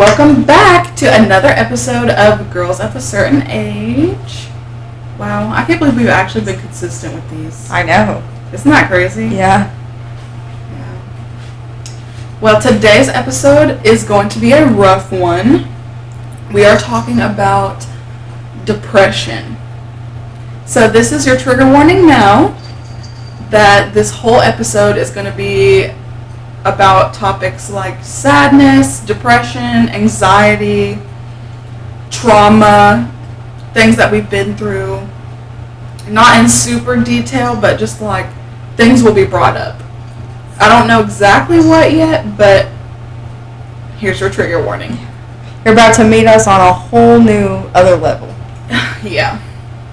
Welcome back to another episode of Girls at a Certain Age. Wow, I can't believe we've actually been consistent with these. I know. Isn't that crazy? Yeah. Well, today's episode is going to be a rough one. We are talking about depression. So this is your trigger warning now that this whole episode is going to be about topics like sadness, depression, anxiety, trauma, things that we've been through. Not in super detail, but just like things will be brought up. I don't know exactly what yet, but here's your trigger warning. You're about to meet us on a whole new other level. Yeah.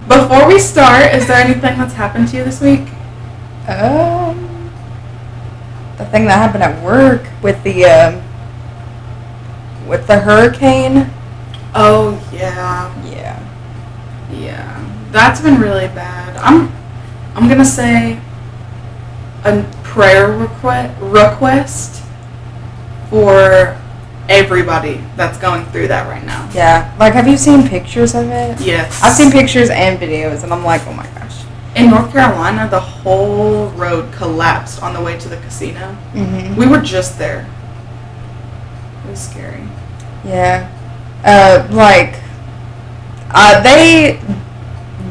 Before we start, is there anything that's happened to you this week? The thing that happened at work with the hurricane. Oh, yeah. Yeah. That's been really bad. I'm going to say a prayer request for everybody that's going through that right now. Yeah. Like, have you seen pictures of it? Yes. I've seen pictures and videos, and I'm like, oh my gosh. In North Carolina, the whole road collapsed on the way to the casino. Mm-hmm. We were just there. It was scary. Yeah. They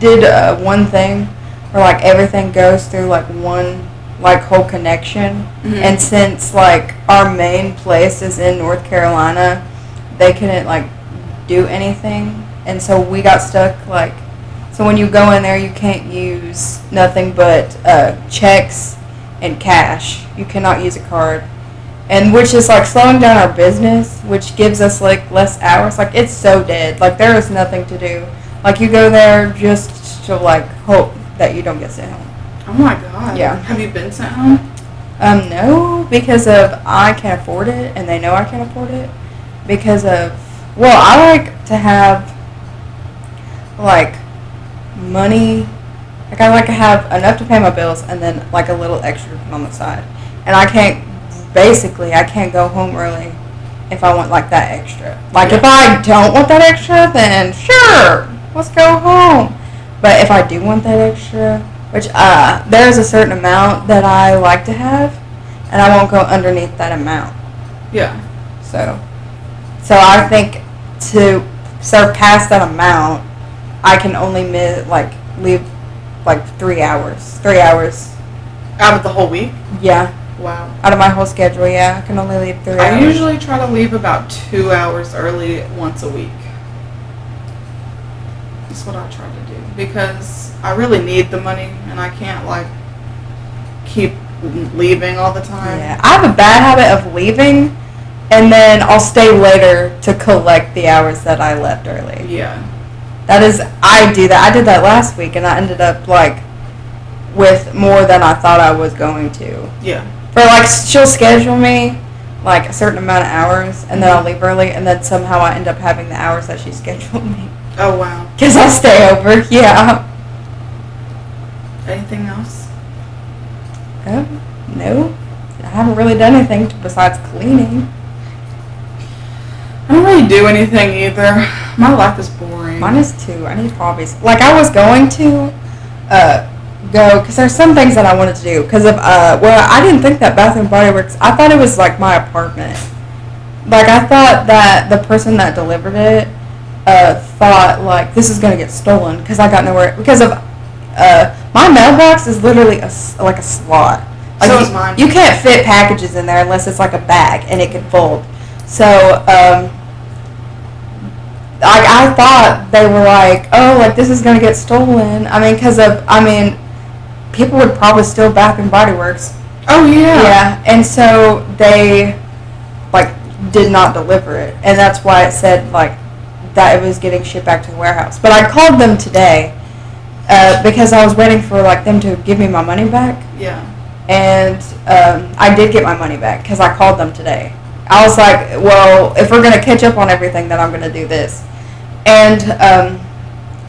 did one thing where, like, everything goes through, like, one, like, whole connection. Mm-hmm. And since, like, our main place is in North Carolina, they couldn't, like, do anything. And so we got stuck, like... So when you go in there, you can't use nothing but checks and cash. You cannot use a card. And which is, like, slowing down our business, which gives us, like, less hours. Like, it's so dead. Like, there is nothing to do. Like, you go there just to, like, hope that you don't get sent home. Oh, my God. Yeah. Have you been sent home? No, because of I can't afford it, and they know I can't afford it. Because of, well, I like to have, like... money, like I like to have enough to pay my bills and then like a little extra on the side. And I can't go home early if I want like that extra. Like if I don't want that extra, then sure, let's go home. But if I do want that extra, which there's a certain amount that I like to have, and I won't go underneath that amount. Yeah. So I think to surpass that amount, I can only leave like 3 hours. 3 hours. Out of the whole week? Yeah. Wow. Out of my whole schedule, yeah. I can only leave 3 hours. I usually try to leave about 2 hours early once a week. That's what I try to do. Because I really need the money and I can't like keep leaving all the time. Yeah. I have a bad habit of leaving and then I'll stay later to collect the hours that I left early. Yeah. I do that. I did that last week, and I ended up, like, with more than I thought I was going to. Yeah. For, like, she'll schedule me, like, a certain amount of hours, and then I'll leave early, and then somehow I end up having the hours that she scheduled me. Oh, wow. Because I'll stay over, yeah. Anything else? No. I haven't really done anything besides cleaning. I don't really do anything either. My life is boring. Mine is too. I need hobbies. Like, I was going to go, because there's some things that I wanted to do. Because of, I didn't think that Bath & Body Works, I thought it was, like, my apartment. Like, I thought that the person that delivered it thought, like, this is going to get stolen. Because I got nowhere. Because of, my mailbox is literally like a slot. Like, so is mine. You can't fit packages in there unless it's, like, a bag and it can fold. So, I thought they were like, oh, like, this is going to get stolen. People would probably steal Bath & Body Works. Oh, yeah. Yeah, and so they, like, did not deliver it. And that's why it said, like, that it was getting shipped back to the warehouse. But I called them today because I was waiting for, like, them to give me my money back. Yeah. And I did get my money back because I called them today. I was like, well, if we're going to catch up on everything, then I'm going to do this. And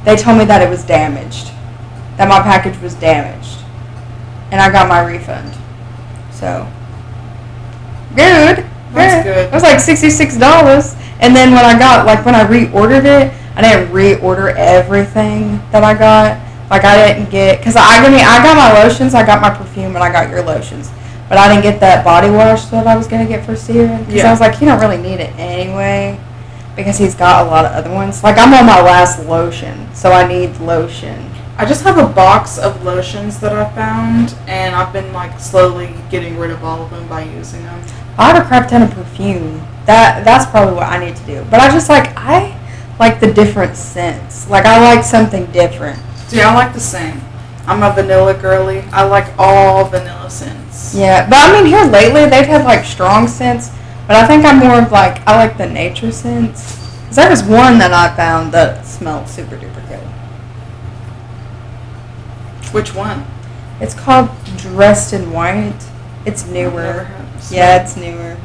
they told me that it was damaged, that my package was damaged. And I got my refund. So, good. That's good. It was like $66. And then when I reordered it, I didn't reorder everything that I got. Like, I didn't get, because I got my lotions, I got my perfume, and I got your lotions. But I didn't get that body wash that I was going to get for Steven. Because I was like, he don't really need it anyway. Because he's got a lot of other ones. Like, I'm on my last lotion, so I need lotion. I just have a box of lotions that I found, and I've been, like, slowly getting rid of all of them by using them. I have a crap ton of perfume. That's probably what I need to do. But I like the different scents. Like, I like something different. See, I like the same. I'm a vanilla girly. I like all vanilla scents. Yeah, but I mean, here lately, they've had, like, strong scents. But I think I'm more of, like, I like the nature scents. Because there was one that I found that smelled super duper good. Which one? It's called Dressed in White. It's newer. Yeah, it's newer.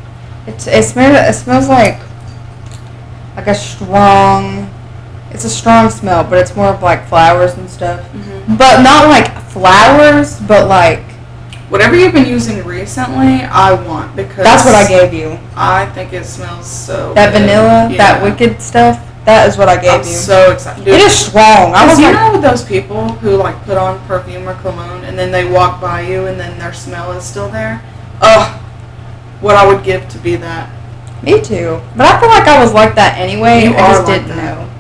It smells like a strong. It's a strong smell, but it's more of like flowers and stuff. Mm-hmm. But not like flowers, but like whatever you've been using recently, I want, because that's what I gave you. I think it smells so that good. Vanilla, that wicked stuff. That is what I gave you. I'm so excited. Dude, it is strong. I was you know those people who like put on perfume or cologne and then they walk by you and then their smell is still there? Ugh. What I would give to be that. Me too. But I feel like I was like that anyway. I just like didn't know.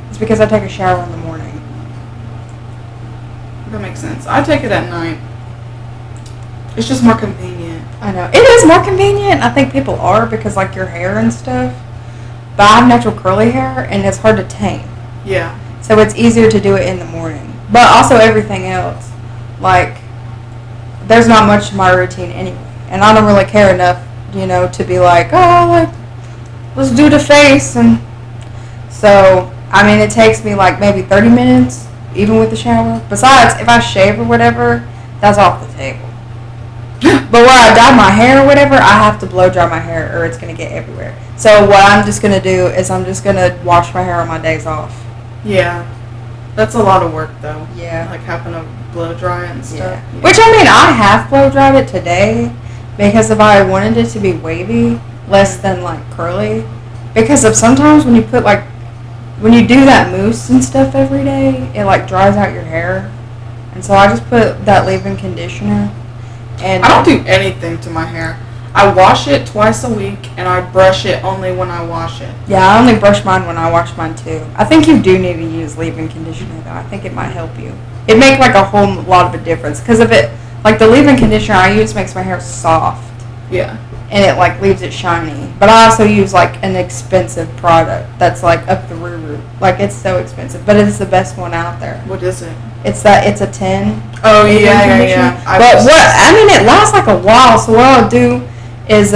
It's because I take a shower in the morning. That makes sense. I take it at night. It's just more convenient. I know. It is more convenient. I think people are because like your hair and stuff. But I have natural curly hair and it's hard to tame. Yeah. So it's easier to do it in the morning. But also everything else. Like, there's not much to my routine anyway. And I don't really care enough, to be like, oh, like, let's do the face. And so, I mean, it takes me like maybe 30 minutes, even with the shower. Besides, if I shave or whatever, that's off the table. But where I dye my hair or whatever, I have to blow dry my hair or it's going to get everywhere. So what I'm just going to do is I'm just going to wash my hair on my days off. Yeah. That's a lot of work, though. Yeah. Like having to blow dry it and stuff. Yeah. Which, I mean, I have blow dried it today because if I wanted it to be wavy, less than, like, curly. Because of sometimes when you put, like, when you do that mousse and stuff every day, it, like, dries out your hair. And so I just put that leave-in conditioner. And I don't do anything to my hair. I wash it twice a week, and I brush it only when I wash it. Yeah, I only brush mine when I wash mine, too. I think you do need to use leave-in conditioner, though. I think it might help you. It makes, like, a whole lot of a difference. Because of it, like, the leave-in conditioner I use makes my hair soft. Yeah. And it, like, leaves it shiny. But I also use, like, an expensive product that's, like, up the roo-roo. Like, it's so expensive. But it's the best one out there. What is it? It's a 10. Oh, yeah. But it lasts, like, a while. So what I'll do is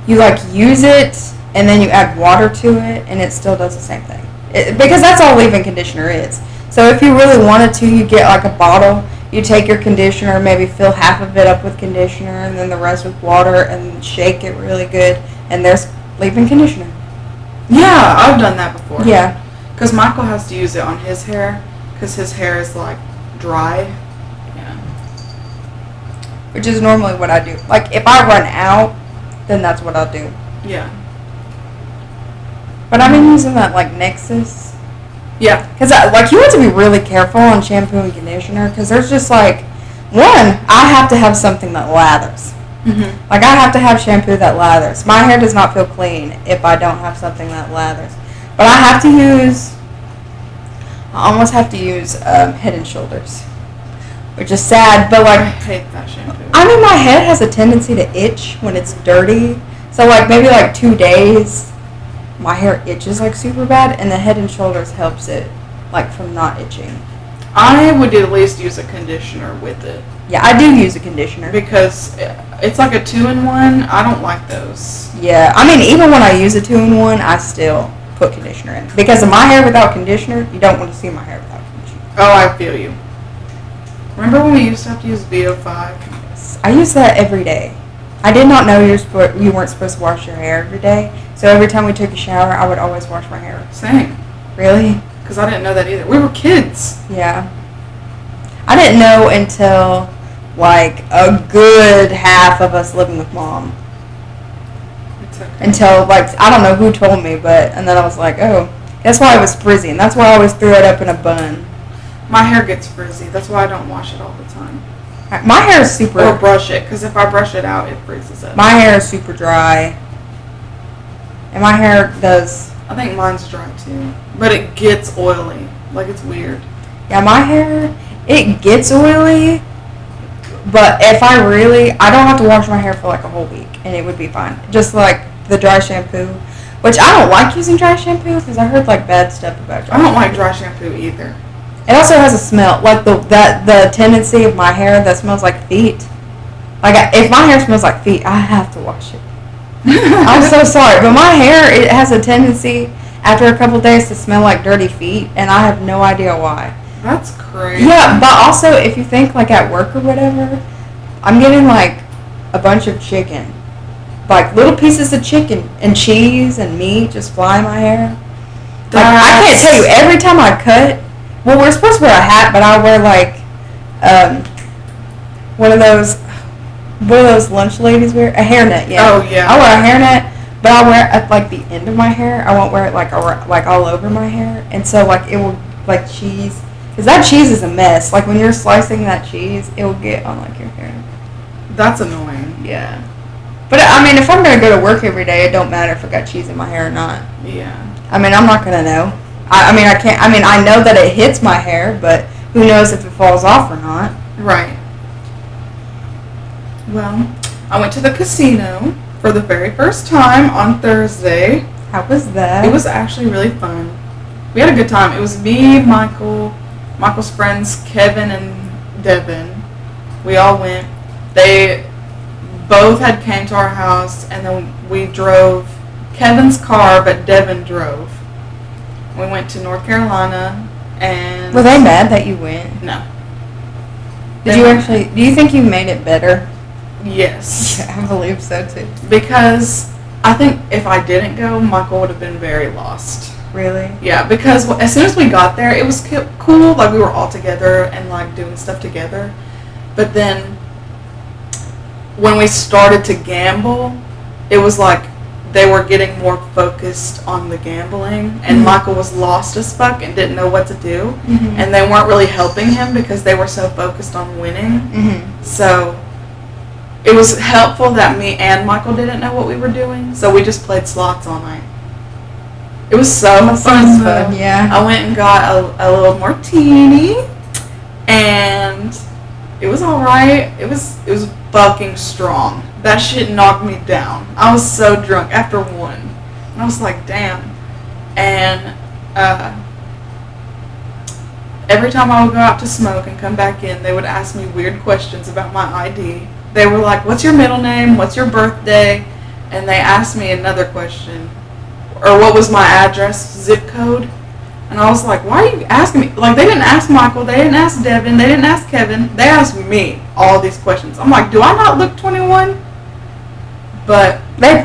you like use it and then you add water to it and it still does the same thing because that's all leave-in conditioner is. So if you really wanted to, you get like a bottle, you take your conditioner, maybe fill half of it up with conditioner and then the rest with water and shake it really good and there's leave-in conditioner. Yeah, I've done that before. Yeah, because Michael has to use it on his hair because his hair is like dry. which is normally what I do. Like, if I run out, then that's what I'll do. Yeah. But I've been using that, like, Nexus. Yeah. Because, like, you have to be really careful on shampoo and conditioner because there's just, like, one, I have to have something that lathers. Mm-hmm. Like, I have to have shampoo that lathers. My hair does not feel clean if I don't have something that lathers. But I almost have to use Head and Shoulders. Which is sad, but like... I hate that shampoo. I mean, my head has a tendency to itch when it's dirty. So, like, maybe, like, 2 days, my hair itches, like, super bad. And the Head and Shoulders helps it, like, from not itching. I would at least use a conditioner with it. Yeah, I do use a conditioner. Because it's like a 2-in-1. I don't like those. Yeah, I mean, even when I use a 2-in-1, I still put conditioner in. Because of my hair without conditioner, you don't want to see my hair without conditioner. Oh, I feel you. Remember when we used to have to use VO5? I use that every day. I did not know you weren't supposed to wash your hair every day. So every time we took a shower, I would always wash my hair. Same. Really? Because I didn't know that either. We were kids. Yeah. I didn't know until, like, a good half of us living with Mom. okay. Until, like, I don't know who told me, and then I was like, oh, that's why it was frizzy, and that's why I always threw it up in a bun. My hair gets frizzy. That's why I don't wash it all the time. My hair is super... Or brush it, because if I brush it out, it freezes up. My hair is super dry. And my hair does... I think mine's dry, too. But it gets oily. Like, it's weird. Yeah, my hair, it gets oily, but if I don't have to wash my hair for like a whole week, and it would be fine. Just like the dry shampoo, which I don't like using dry shampoo, because I heard like bad stuff about dry shampoo. I don't like dry shampoo either. It also has a smell, like the tendency of my hair that smells like feet. Like, if my hair smells like feet, I have to wash it. I'm so sorry, but my hair, it has a tendency after a couple days to smell like dirty feet, and I have no idea why. That's crazy. Yeah, but also, if you think, like, at work or whatever, I'm getting, like, a bunch of chicken. Like, little pieces of chicken and cheese and meat just fly in my hair. Like, I can't tell you, every time I cut, well, we're supposed to wear a hat, but I wear, like, one of those lunch ladies wear? A hairnet, yeah. Oh, yeah. I wear a hairnet, but I wear it at, like, the end of my hair. I won't wear it, like all over my hair. And so, like, it will, like, cheese... Because that cheese is a mess. Like, when you're slicing that cheese, it will get on, like, your hair. That's annoying. Yeah. But, I mean, if I'm going to go to work every day, it don't matter if I got cheese in my hair or not. Yeah. I mean, I'm not going to know. I mean, I can't... I mean, I know that it hits my hair, but who knows if it falls off or not. Right. Well, I went to the casino for the very first time on Thursday. How was that? It was actually really fun. We had a good time. It was me, Michael's friends, Kevin and Devin. We all went. They both had came to our house, and then we drove Kevin's car, but Devin drove. We went to North Carolina, and... Were they mad that you went? No. Did you actually... Do you think you made it better? Yes. Yeah, I believe so, too. Because I think if I didn't go, Michael would have been very lost. Really? Yeah, because as soon as we got there, it was cool. Like, we were all together and, like, doing stuff together. But then when we started to gamble, it was like they were getting more focused on the gambling, and Mm-hmm. Michael was lost as fuck and didn't know what to do. Mm-hmm. And they weren't really helping him because they were so focused on winning. Mm-hmm. So it was helpful that me and Michael didn't know what we were doing, so we just played slots all night. It was so fun, though. Yeah. I went and got a little martini, and it was alright. It was fucking strong. That shit knocked me down. I was so drunk after one. And I was like, damn. And every time I would go out to smoke and come back in, they would ask me weird questions about my ID. They were like, what's your middle name? What's your birthday? And they asked me another question. Or what was my address, zip code? And I was like, why are you asking me? Like, they didn't ask Michael, they didn't ask Devin, they didn't ask Kevin. They asked me all these questions. I'm like, do I not look 21? But that's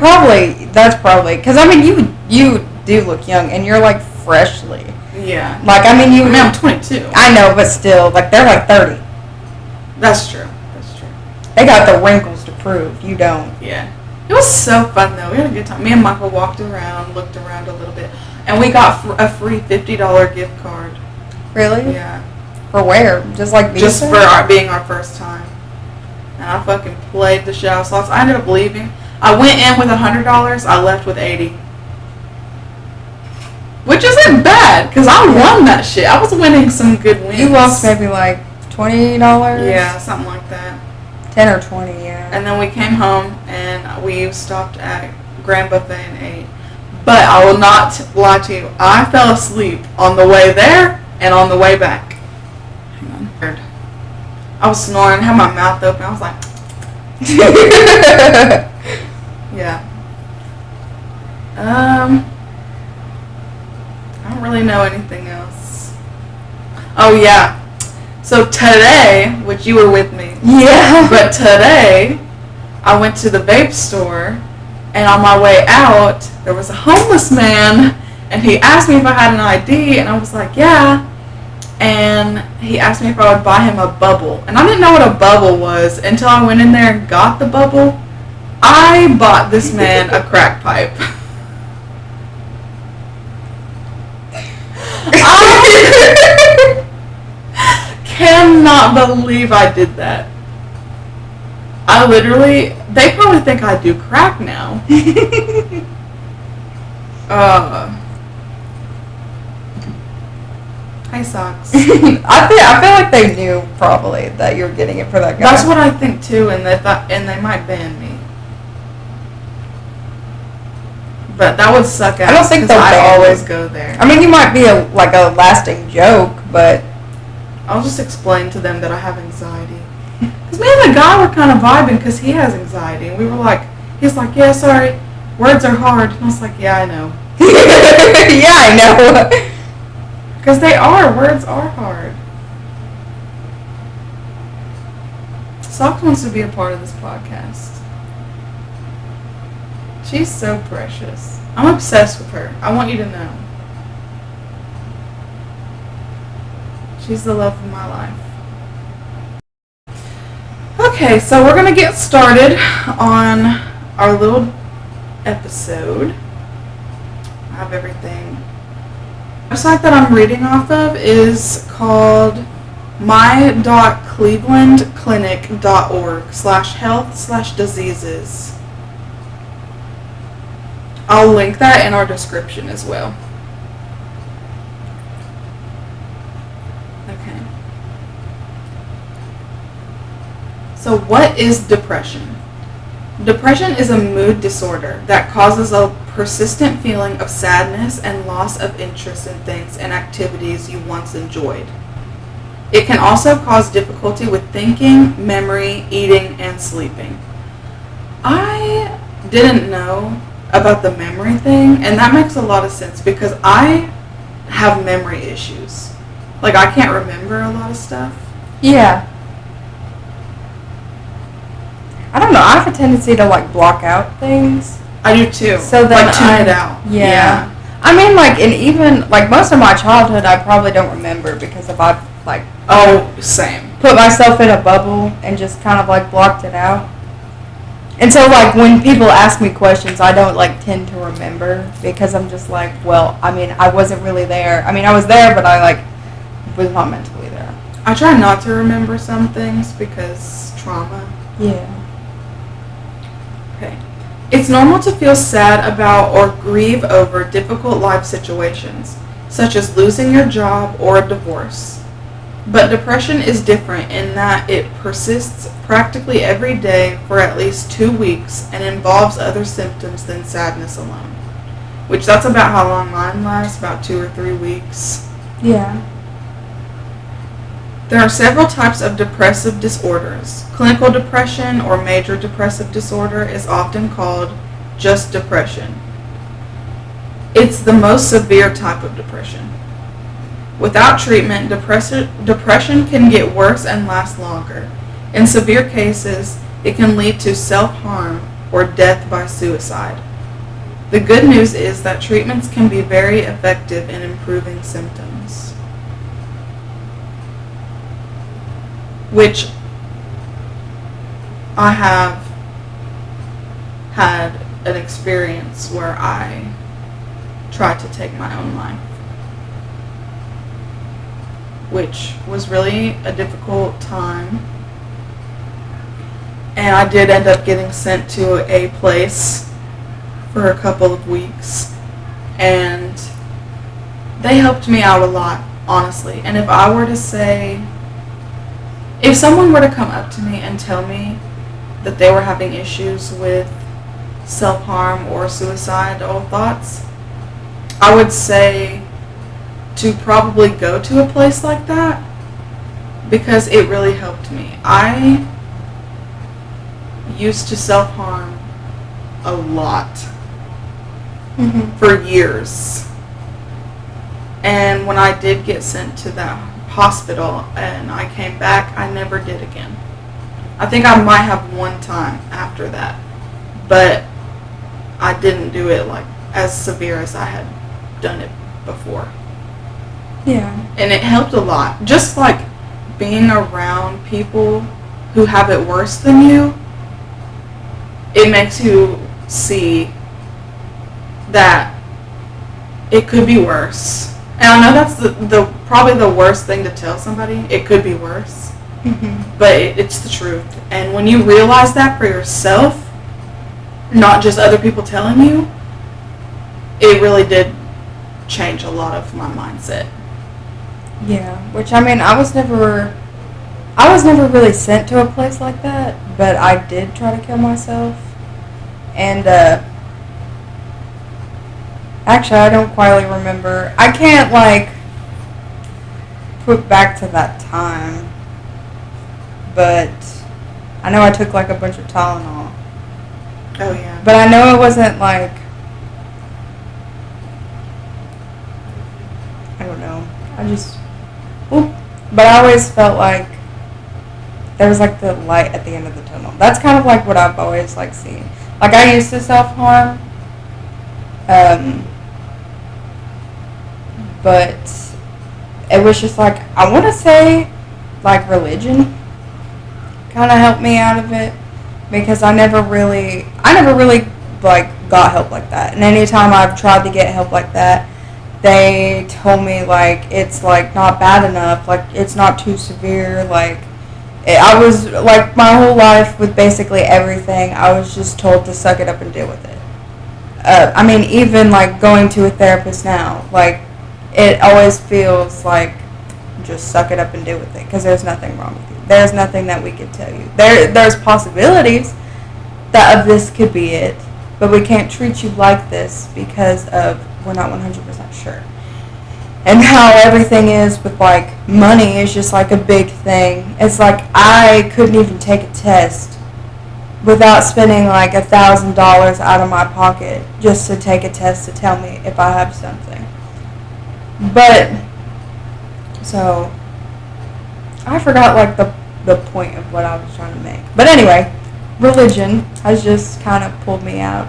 probably, because, I mean, you do look young, and you're, like, freshly. yeah. Like, I mean, I'm 22. I know, but still, like, they're, like, 30. That's true. They got the wrinkles to prove. You don't. Yeah. It was so fun, though. We had a good time. Me and Michael walked around, looked around a little bit, and we got a free $50 gift card. Really? Yeah. For where? Just like Visa? Just for being our first time. And I fucking played the shit out of slots. I ended up leaving. I went in with $100. I left with $80. Which isn't bad, because I won that shit. I was winning some good wins. You lost maybe like $20? Yeah, something like that. 10 or 20, yeah. And then we came home and we stopped at Grand Buffet and ate. But I will not lie to you. I fell asleep on the way there and on the way back. Hang on. I was snoring, had my mouth open. I was like... yeah. I don't really know anything else. Oh, yeah. So today, which you were with me. Yeah. But today, I went to the vape store, and on my way out, there was a homeless man, and he asked me if I had an ID, and I was like, yeah. And he asked me if I would buy him a bubble. And I didn't know what a bubble was until I went in there and got the bubble. I I bought this man a crack pipe. I cannot believe I did that. I literally, they probably think I do crack now. Hey, Socks. I feel like they knew probably that you were getting it for that guy. That's what I think too, and they might ban me. But that would suck ass. I don't think they'll always go there. I mean, you might be a lasting joke, but I'll just explain to them that I have anxiety. Because me and the guy were kind of vibing because he has anxiety, and we were like, he's like, yeah, sorry, words are hard, and I was like, yeah, I know. yeah, I know. Because words are hard. Socks wants to be a part of this podcast. She's so precious. I'm obsessed with her. I want you to know. She's the love of my life. Okay, so we're going to get started on our little episode. I have everything. The website that I'm reading off of is called my.clevelandclinic.org/health/diseases. I'll link that in our description as well. Okay. So what is depression? Depression is a mood disorder that causes a persistent feeling of sadness and loss of interest in things and activities you once enjoyed. It can also cause difficulty with thinking, memory, eating, and sleeping. I didn't know about the memory thing, and that makes a lot of sense because I have memory issues. Like, I can't remember a lot of stuff. Yeah. I don't know. I have a tendency to block out things. I do too. So then tune it out. Yeah. I mean, and even most of my childhood, I probably don't remember because I've same. Put myself in a bubble and just kind of blocked it out. And so when people ask me questions, I don't tend to remember because I'm just well, I mean, I wasn't really there. I mean, I was there, but I was not mentally there. I try not to remember some things because trauma. Yeah. Okay. It's normal to feel sad about or grieve over difficult life situations, such as losing your job or a divorce. But depression is different in that it persists practically every day for at least 2 weeks and involves other symptoms than sadness alone. Which that's about how long mine lasts, about 2 or 3 weeks. Yeah. There are several types of depressive disorders. Clinical depression or major depressive disorder is often called just depression. It's the most severe type of depression. Without treatment, depression can get worse and last longer. In severe cases, it can lead to self-harm or death by suicide. The good news is that treatments can be very effective in improving symptoms. Which I have had an experience where I tried to take my own life, which was really a difficult time. And I did end up getting sent to a place for a couple of weeks, and they helped me out a lot, honestly. And if I were to say, if someone were to come up to me and tell me that they were having issues with self-harm or suicidal thoughts, I would say to probably go to a place like that because it really helped me. I used to self-harm a lot for years. And when I did get sent to that hospital and I came back, I never did again. I think I might have one time after that, but I didn't do it as severe as I had done it before. Yeah. And it helped a lot. Just being around people who have it worse than you, it makes you see that it could be worse. And I know that's the probably the worst thing to tell somebody. It could be worse. Mm-hmm. But it's the truth. And when you realize that for yourself, not just other people telling you, it really did change a lot of my mindset. Yeah, which I mean, I was never really sent to a place like that, but I did try to kill myself. And actually, I don't quite remember. I can't like put back to that time, but I know I took like a bunch of Tylenol. Oh yeah. But I know it wasn't like, I don't know. But I always felt like there was like the light at the end of the tunnel. That's kind of like what I've always like seen. Like I used to self-harm, but it was just like, I want to say like religion kind of helped me out of it, because I never really like got help like that. And anytime I've tried to get help like that, they told me like it's like not bad enough, like it's not too severe. Like I was like my whole life with basically everything, I was just told to suck it up and deal with it. I mean, even like going to a therapist now, like it always feels like just suck it up and deal with it, because there's nothing wrong with you. There's nothing that we could tell you. There's possibilities that of this could be it, but we can't treat you like this because of we're not 100% sure. And how everything is with like money is just like a big thing. It's like I couldn't even take a test without spending like $1,000 out of my pocket just to take a test to tell me if I have something. But so I forgot like the point of what I was trying to make. But anyway, religion has just kind of pulled me out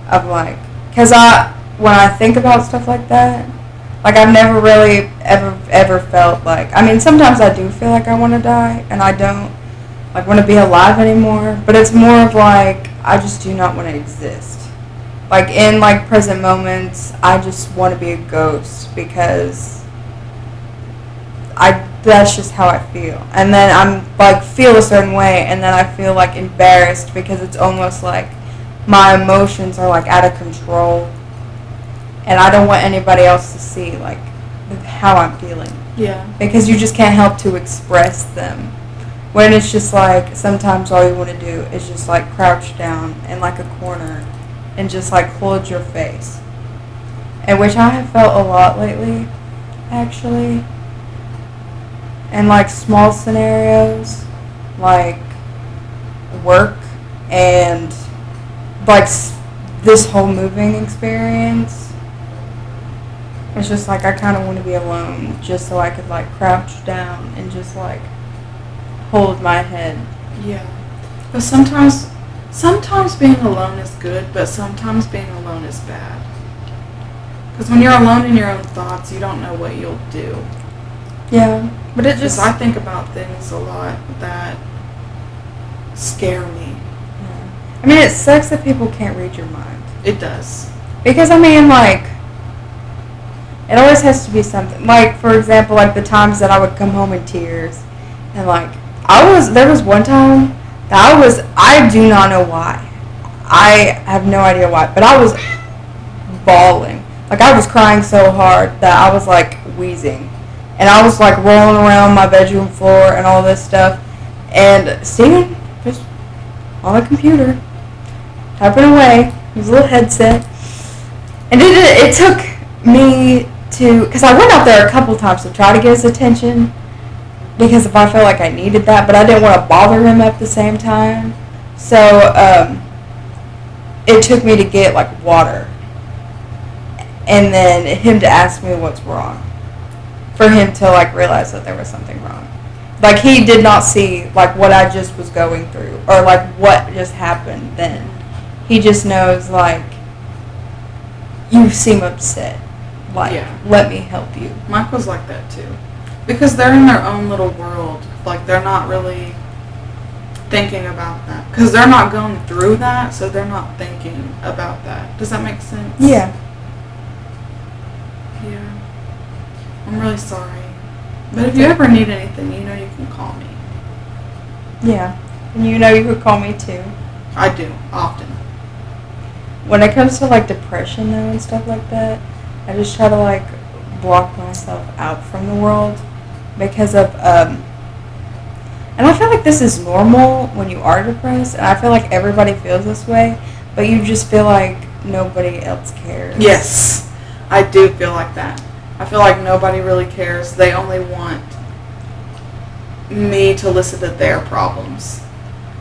of like, because when I think about stuff like that, like I've never really ever felt like, I mean, sometimes I do feel like I want to die, and I don't like want to be alive anymore, but it's more of like I just do not want to exist. Like in like present moments, I just want to be a ghost, because that's just how I feel. And then I'm like feel a certain way, and then I feel like embarrassed, because it's almost like my emotions are like out of control, and I don't want anybody else to see like how I'm feeling. Yeah. Because you just can't help to express them. When it's just like sometimes all you want to do is just like crouch down in like a corner and just like hold your face. And which I have felt a lot lately, actually. And like small scenarios, like work and like this whole moving experience. It's just like I kind of want to be alone, just so I could like crouch down and just like hold my head. Yeah. But sometimes being alone is good, but sometimes being alone is bad. Because when you're alone in your own thoughts, you don't know what you'll do. Yeah, but it just... I think about things a lot that scare me. Yeah. I mean, it sucks that people can't read your mind. It does. Because, I mean, like, it always has to be something. Like, for example, like the times that I would come home in tears. And, like, there was one time that I do not know why. I have no idea why. But I was bawling. Like, I was crying so hard that I was, like, wheezing. And I was, like, rolling around my bedroom floor and all this stuff. And Steven just on the computer, typing away, his little headset. And it took me to... Because I went out there a couple times to try to get his attention. Because if I felt like I needed that. But I didn't want to bother him at the same time. So, it took me to get, like, water. And then him to ask me what's wrong. For him to, like, realize that there was something wrong. Like, he did not see, like, what I just was going through. Or, like, what just happened then. He just knows, like, you seem upset. Like, yeah. Let me help you. Michael's like that, too. Because they're in their own little world. Like, they're not really... thinking about that. Because they're not going through that, so they're not thinking about that. Does that make sense? Yeah. Yeah. I'm really sorry. But if you ever need anything, you know you can call me. Yeah. And you know you could call me too. I do, often. When it comes to like depression though and stuff like that, I just try to like block myself out from the world because of and I feel like this is normal when you are depressed, and I feel like everybody feels this way, but you just feel like nobody else cares. Yes, I do feel like that. I feel like nobody really cares. They only want me to listen to their problems.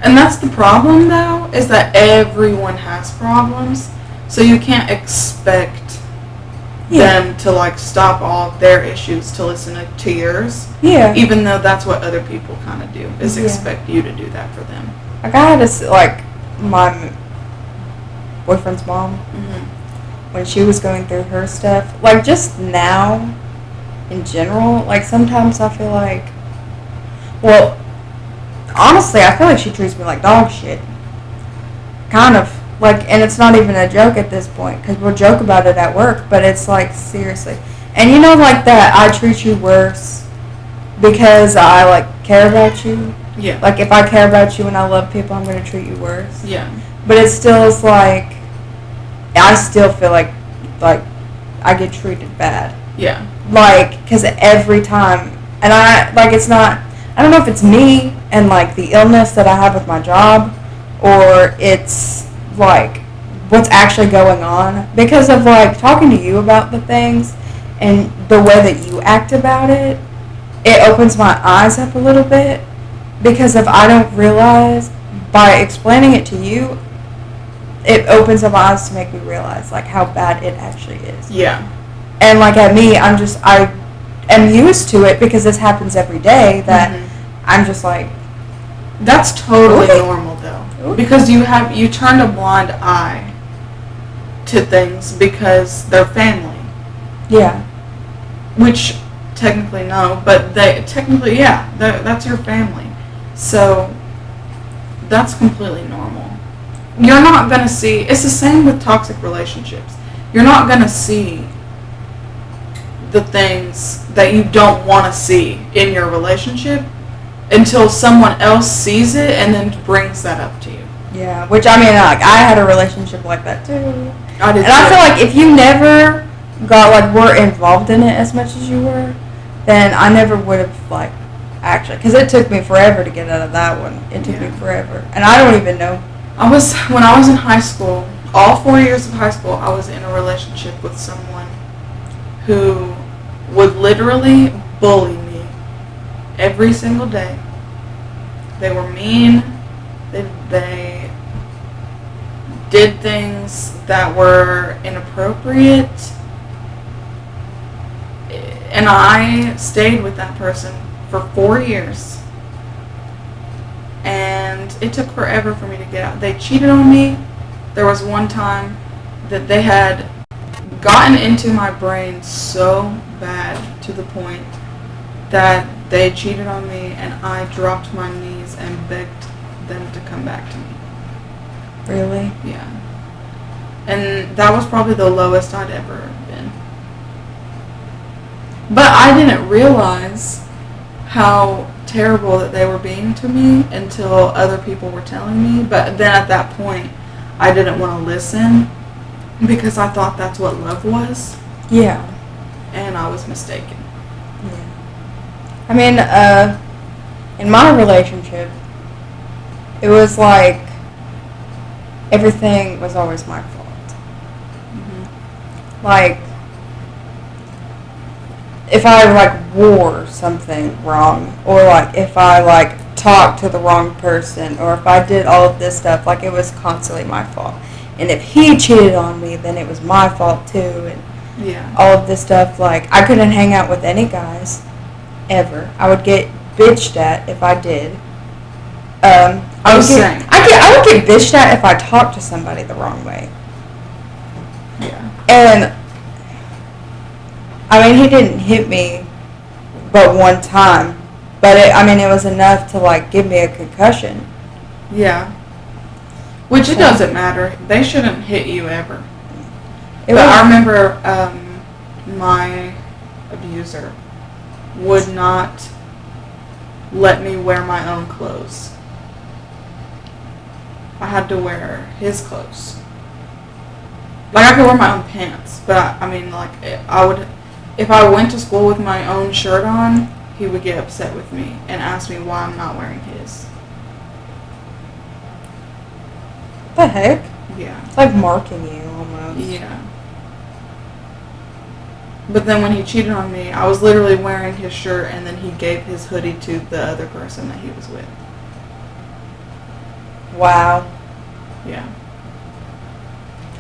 And that's the problem, though, is that everyone has problems, so you can't expect them to like stop all of their issues to listen to yours. Yeah. Even though that's what other people kind of do, is expect you to do that for them. Like I had to like my boyfriend's mom when she was going through her stuff. Like just now, in general, like sometimes I feel like, well, honestly, I feel like she treats me like dog shit. Kind of. Like, and it's not even a joke at this point, because we'll joke about it at work, but it's like, seriously. And you know, like that I treat you worse because I, like, care about you? Yeah. Like, if I care about you and I love people, I'm going to treat you worse. Yeah. But it still is like, I still feel like I get treated bad. Yeah. Like, because every time, and I, like, it's not, I don't know if it's me and, like, the illness that I have with my job, or it's like what's actually going on, because of like talking to you about the things and the way that you act about it. It opens my eyes up a little bit, because if I don't realize by explaining it to you, it opens up my eyes to make me realize like how bad it actually is. Yeah. And like at me, I am used to it because this happens every day, that I'm just like, that's totally normal though. Because you turned a blind eye to things because they're family. Yeah. Which technically no, but technically that's your family. So that's completely normal. You're not going to see, it's the same with toxic relationships. You're not going to see the things that you don't want to see in your relationship until someone else sees it and then brings that up to you. Yeah, which I mean, like, I had a relationship like that too. I did. And I feel like if you never were involved in it as much as you were, then I never would have, like, actually, because it took me forever to get out of that one. It took me forever. And I don't even know. When I was in high school, all 4 years of high school, I was in a relationship with someone who would literally bully me every single day. They were mean. They did things that were inappropriate. And I stayed with that person for 4 years. And it took forever for me to get out. They cheated on me. There was one time that they had gotten into my brain so bad to the point that they cheated on me, and I dropped my knees and begged them to come back to me. Really? Yeah. And that was probably the lowest I'd ever been. But I didn't realize how terrible that they were being to me until other people were telling me. But then at that point, I didn't want to listen because I thought that's what love was. Yeah. And I was mistaken. Yeah. I mean, in my relationship, it was like everything was always my fault. Like, if I, like, wore something wrong, or, like, if I, like, talked to the wrong person, or if I did all of this stuff, like, it was constantly my fault. And if he cheated on me, then it was my fault, too, and all of this stuff. Like, I couldn't hang out with any guys, ever. I would get bitched at if I did. I would get bitched at if I talked to somebody the wrong way. Yeah. And, I mean, he didn't hit me but one time. But, it was enough to, like, give me a concussion. Yeah. Which it doesn't matter. They shouldn't hit you ever. But I remember my abuser would not let me wear my own clothes. I had to wear his clothes. Like, I could wear my own pants, but I mean, like, I would, if I went to school with my own shirt on, he would get upset with me and ask me why I'm not wearing his. What the heck? Yeah. It's like marking you almost. Yeah. But then when he cheated on me, I was literally wearing his shirt, and then he gave his hoodie to the other person that he was with. Wow. Yeah.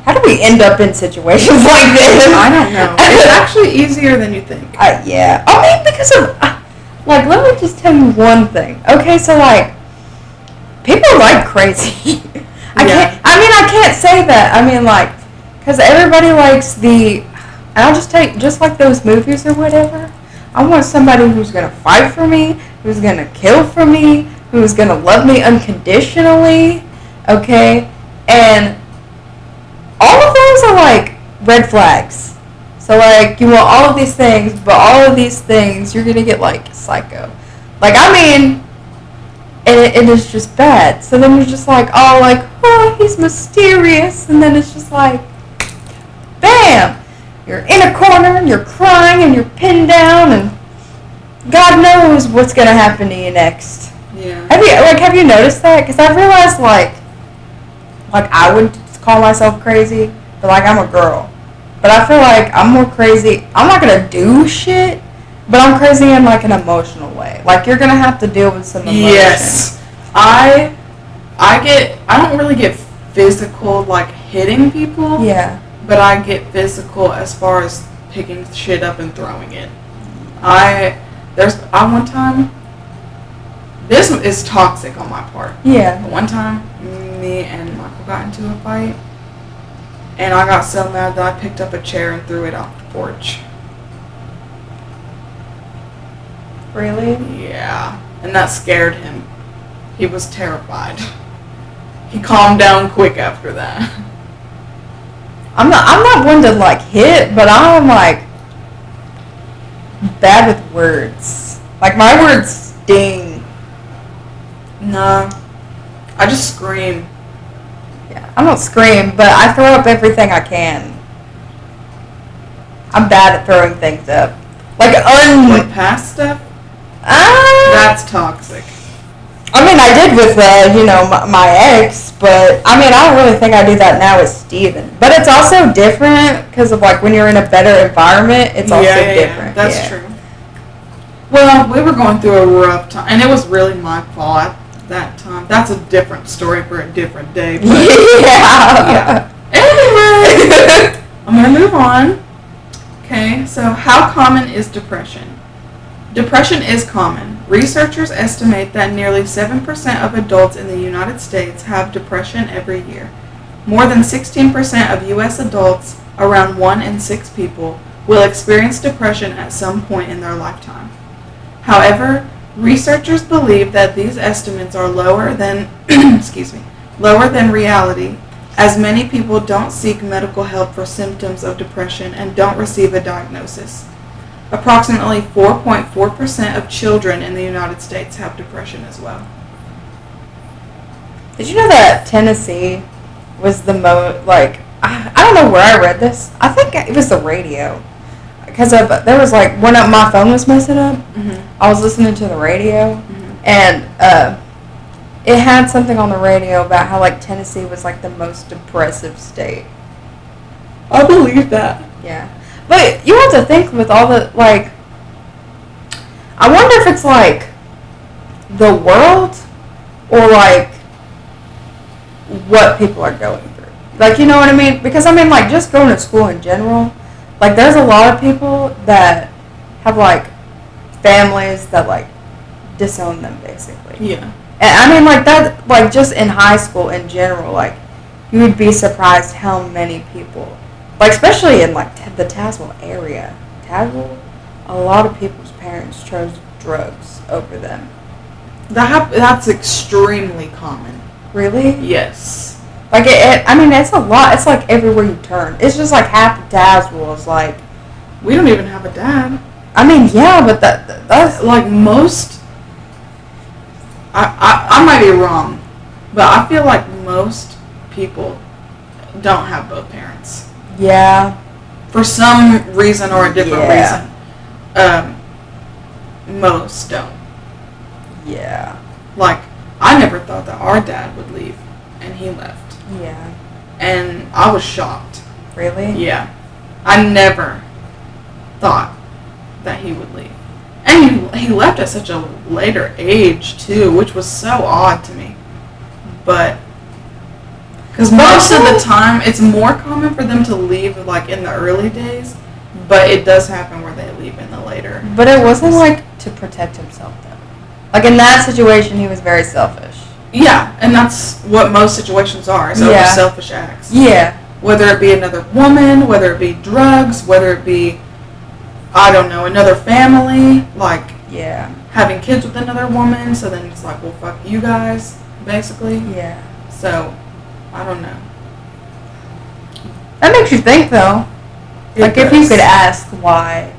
How do we end up in situations like this? I don't know. It's actually easier than you think. Yeah. I mean, because of, like, let me just tell you one thing. Okay, so, like, people are, like, crazy. I can't say that. I mean, like, because everybody likes and I'll just take, just like those movies or whatever, I want somebody who's going to fight for me, who's going to kill for me, who's going to love me unconditionally, okay? And all of those are, like, red flags. So, like, you want all of these things, but all of these things, you're going to get, like, psycho. Like, I mean, it is just bad. So then you're just like, oh, he's mysterious. And then it's just like, bam! You're in a corner, and you're crying, and you're pinned down, and God knows what's going to happen to you next. Yeah. Have you noticed that? Because I've realized, like I would call myself crazy, but, like, I'm a girl. But I feel like I'm more crazy. I'm not going to do shit, but I'm crazy in, like, an emotional way. Like, you're going to have to deal with some emotion. Yes. I don't really get physical, like, hitting people. Yeah. But I get physical as far as picking shit up and throwing it. One time, this is toxic on my part. Yeah. But one time, me and Michael got into a fight, and I got so mad that I picked up a chair and threw it off the porch. Really? Yeah. And that scared him. He was terrified. He calmed down quick after that. I'm not one to, like, hit, but I'm, like, bad with words. Like, my words sting. No. I just scream. Yeah, I don't scream, but I throw up everything I can. I'm bad at throwing things up. Like, past stuff? Ah! That's toxic. I mean, I did with, my ex, but, I mean, I don't really think I do that now with Steven. But it's also different, because of, like, when you're in a better environment, it's also different. That's true. Well, we were going through a rough time, and it was really my fault at that time. That's a different story for a different day. But yeah. Anyway, I'm going to move on. Okay, so how common is depression? Depression is common. Researchers estimate that nearly 7% of adults in the United States have depression every year. More than 16% of U.S. adults, around 1 in 6 people, will experience depression at some point in their lifetime. However, researchers believe that these estimates are lower than lower than reality, as many people don't seek medical help for symptoms of depression and don't receive a diagnosis. Approximately 4.4% of children in the United States have depression as well. Did you know that Tennessee was the most, like, I don't know where I read this. I think it was the radio. Because there was, like, when my phone was messing up, I was listening to the radio, and it had something on the radio about how, like, Tennessee was, like, the most depressive state. I believe that. Yeah. But you have to think with all the, like, I wonder if it's, like, the world or, like, what people are going through. Like, you know what I mean? Because, I mean, like, just going to school in general, like, there's a lot of people that have, like, families that, like, disown them, basically. Yeah. And, I mean, like, that, like, just in high school in general, like, you would be surprised how many people, like, especially in, like, the Tazewell area. Tazewell? A lot of people's parents chose drugs over them. That's extremely common. Really? Yes. Like, I mean, it's a lot. It's like everywhere you turn. It's just like half the dad's rules. Like, We don't even have a dad. I mean, yeah, but that's... Like, most... I might be wrong, but I feel like most people don't have both parents. Yeah. For some reason or a different Yeah. reason. Most don't. Yeah. Like, I never thought that our dad would leave, and he left. Yeah. And I was shocked. Really? Yeah. I never thought that he would leave. And he left at such a later age, too, which was so odd to me. But, because most of the time, it's more common for them to leave, like, in the early days, but it does happen where they leave in the later. But it wasn't, like, to protect himself, though. Like, in that situation, he was very selfish. Yeah, and that's what most situations are, is over selfish acts. Yeah. Whether it be another woman, whether it be drugs, whether it be, I don't know, another family, like, yeah, having kids with another woman, so then it's like, well, fuck you guys, basically. Yeah. So, I don't know. That makes you think, though. Like, if you could ask why.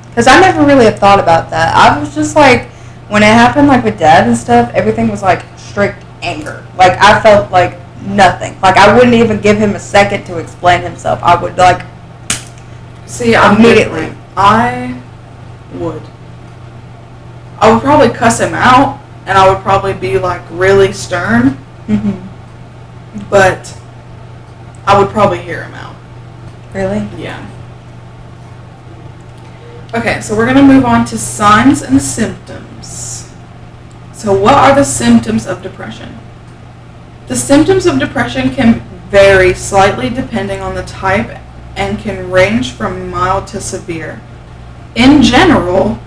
Because I never really have thought about that. I was just like, when it happened, like, with Dad and stuff, everything was, like, strict anger. Like, I felt like nothing. Like, I wouldn't even give him a second to explain himself. I would, like, see, immediately. I would probably cuss him out, and I would probably be, like, really stern. Mm-hmm. But I would probably hear him out. Really? Yeah. Okay, so we're going to move on to signs and symptoms. So what are the symptoms of depression? The symptoms of depression can vary slightly depending on the type and can range from mild to severe. In general,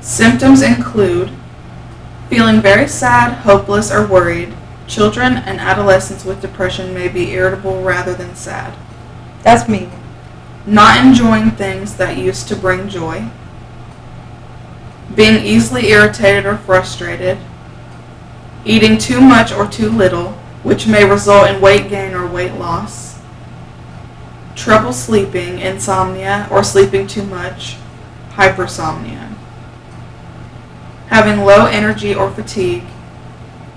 symptoms include feeling very sad, hopeless, or worried. Children and adolescents with depression may be irritable rather than sad. That's me. Not enjoying things that used to bring joy. Being easily irritated or frustrated. Eating too much or too little, which may result in weight gain or weight loss. Trouble sleeping, insomnia, or sleeping too much, hypersomnia. Having low energy or fatigue.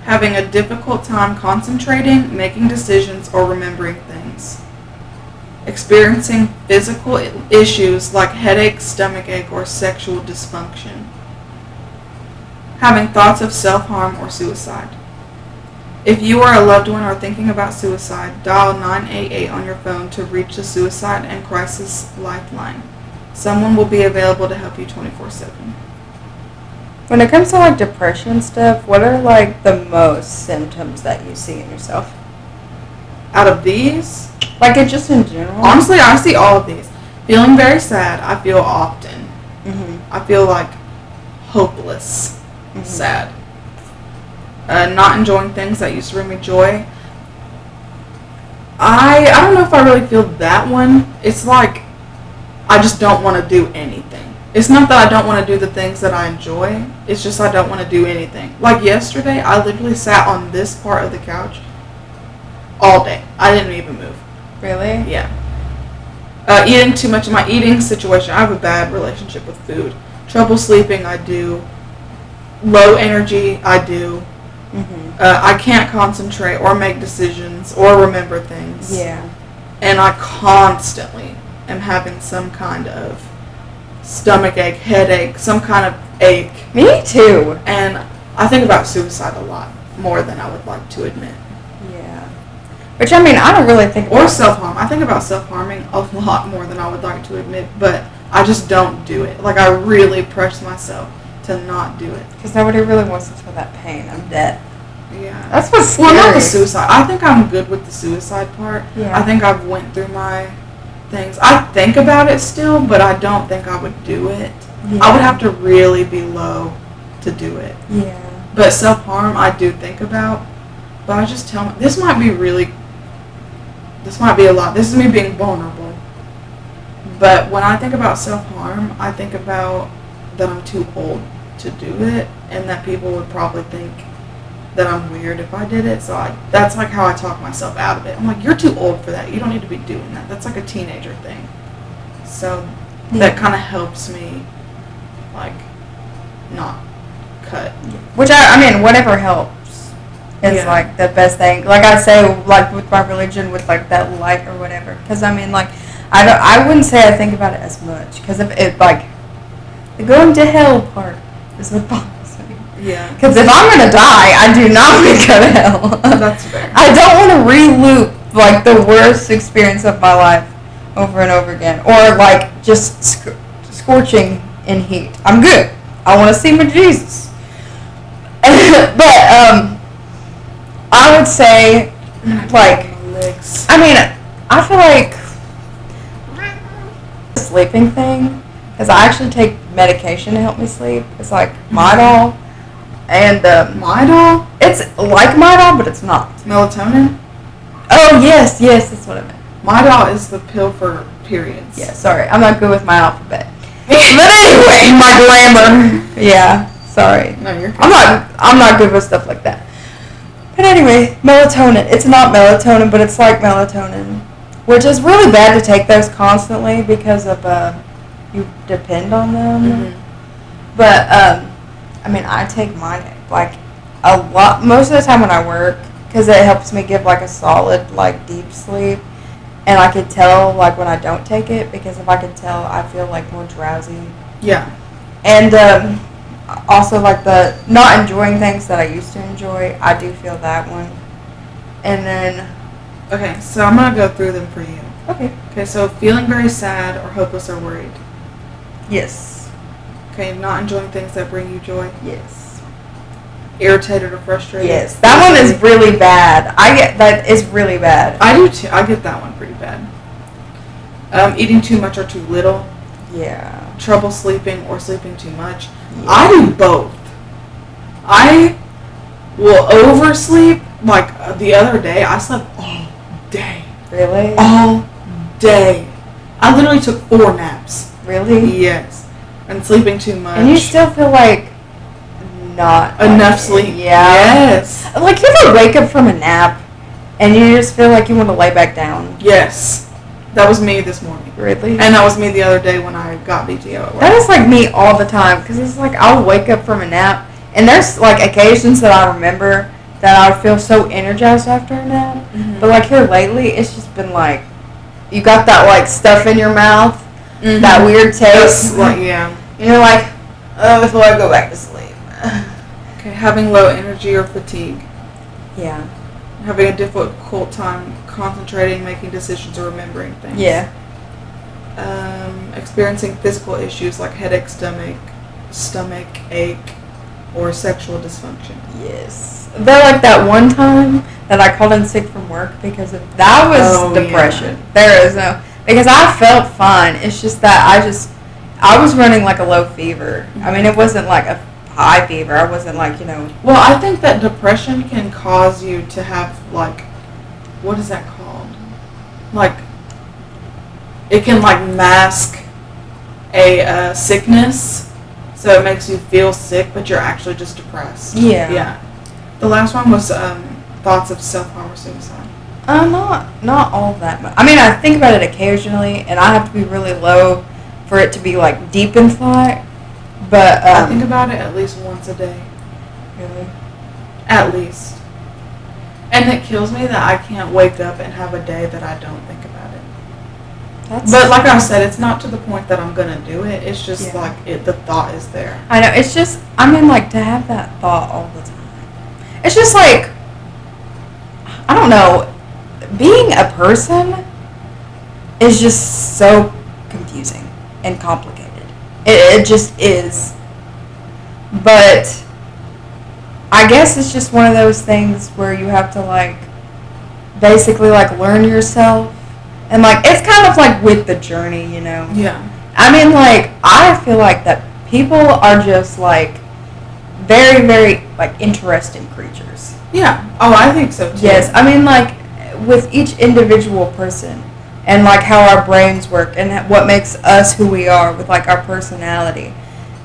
Having a difficult time concentrating, making decisions, or remembering things. Experiencing physical issues like headache, stomachache, or sexual dysfunction. Having thoughts of self-harm or suicide. If you or a loved one are thinking about suicide, dial 988 on your phone to reach the Suicide and Crisis Lifeline. Someone will be available to help you 24/7. When it comes to, like, depression stuff, what are, like, the most symptoms that you see in yourself? Out of these, Like, it just in general? honestly, I see all of these. Feeling very sad, I feel often. Mm-hmm. I feel like hopeless, Mm-hmm. sad. Not enjoying things that used to bring me joy. I don't know if I really feel that one. It's like I just don't want to do anything. It's not that I don't want to do the things that I enjoy. It's just I don't want to do anything. Like yesterday, I literally sat on this part of the couch all day. I didn't even move. Really? Yeah. Eating too much. My eating situation, I have a bad relationship with food. Trouble sleeping, I do. Low energy, I do. Mm-hmm. I can't concentrate or make decisions or remember things. Yeah. And I constantly am having some kind of stomach ache, headache, some kind of ache. Me too. And I think about suicide a lot, more than I would like to admit. Yeah. Which, I mean, I don't really think Or self-harm. I think about self-harming a lot more than I would like to admit, but I just don't do it. Like, I really press myself to not do it. Because nobody really wants to feel that pain of death. Yeah. That's what's scary. Well, not the suicide. I think I'm good with the suicide part. Yeah. I think I've went through my things. I think about it still, but I don't think I would do it. Yeah. I would have to really be low to do it. Yeah. But self-harm, I do think about. But I just tell me, this might be a lot. This is me being vulnerable. But when I think about self-harm, I think about that I'm too old to do it, and that people would probably think that I'm weird if I did it. So that's like how I talk myself out of it. I'm like, you're too old for that. You don't need to be doing that. That's like a teenager thing. So that kind of helps me, like, not cut. Which I mean, whatever helps is like the best thing. Like I say, like with my religion, with like that light or whatever. Because I mean, like, I wouldn't say I think about it as much. Because if it like the going to hell part is what bothers me. Yeah. Because if I'm gonna die, I do not want to go to hell. That's fair. I don't want to re-loop like the worst experience of my life over and over again, or like just scorching in heat. I'm good. I want to see my Jesus. But I would say, like, I mean, I feel like the sleeping thing, because I actually take medication to help me sleep. It's like Midol, and Midol? It's like Midol, but it's not. Melatonin? Oh yes, that's what I meant. Midol is the pill for periods. Yeah, sorry, I'm not good with my alphabet. But anyway, my grammar. Yeah, sorry. No, you're good. I'm not good with stuff like that. But anyway, melatonin. It's not melatonin, but it's like melatonin, which is really bad to take those constantly because of you depend on them. Mm-hmm. But I mean, I take mine like a lot most of the time when I work because it helps me give like a solid like deep sleep. And I could tell, like, when I don't take it, because if I could tell, I feel, like, more drowsy. Yeah. And also, like, the not enjoying things that I used to enjoy, I do feel that one. And then... Okay, so I'm going to go through them for you. Okay, so feeling very sad or hopeless or worried. Yes. Okay, not enjoying things that bring you joy. Yes. Irritated or frustrated. Yes, that one is really bad. That is really bad. I do too. I get that one pretty bad. Eating too much or too little. Yeah. Trouble sleeping or sleeping too much. Yeah. I do both. I will oversleep. Like the other day, I slept all day. Really? All day. I literally took 4 naps. Really? Yes. And sleeping too much. And you still feel like not enough sleep. Yeah. Yes. Like you ever wake up from a nap and you just feel like you want to lay back down? Yes. That was me this morning. Really? And that was me the other day when I got BTO at work. That is like me all the time because it's like I'll wake up from a nap and there's like occasions that I remember that I feel so energized after a nap. Mm-hmm. But like here lately, it's just been like you got that like stuff in your mouth, mm-hmm. that weird taste. Like, yeah. And you're like, oh, before I go back to sleep. Okay, having low energy or fatigue. Yeah. Having a difficult time concentrating, making decisions, or remembering things. Yeah. Experiencing physical issues like headache, stomach ache, or sexual dysfunction. Yes. But like that one time that I called in sick from work because of that was depression. Yeah. There is no, because I felt fine. It's just that I was running like a low fever. I mean, it wasn't like a high fever. I wasn't like, Well, I think that depression can cause you to have like, what is that called? Like, it can like mask a sickness, so it makes you feel sick, but you're actually just depressed. Yeah. Yeah. The last one was thoughts of self-harm or suicide. Not all that much. I mean, I think about it occasionally, and I have to be really low for it to be like deep in thought. But I think about it at least once a day. Really? At least. And it kills me that I can't wake up and have a day that I don't think about it. But like I said, it's not to the point that I'm going to do it. It's just like the thought is there. I know. It's just, I mean, like to have that thought all the time. It's just like, I don't know, being a person is just so confusing and complicated. It just is. But I guess it's just one of those things where you have to like basically like learn yourself. And like it's kind of like with the journey, Yeah. I mean, like I feel like that people are just like very, very like interesting creatures. Yeah. Oh, I think so too. Yes. I mean, like with each individual person. And, like, how our brains work and what makes us who we are with, like, our personality.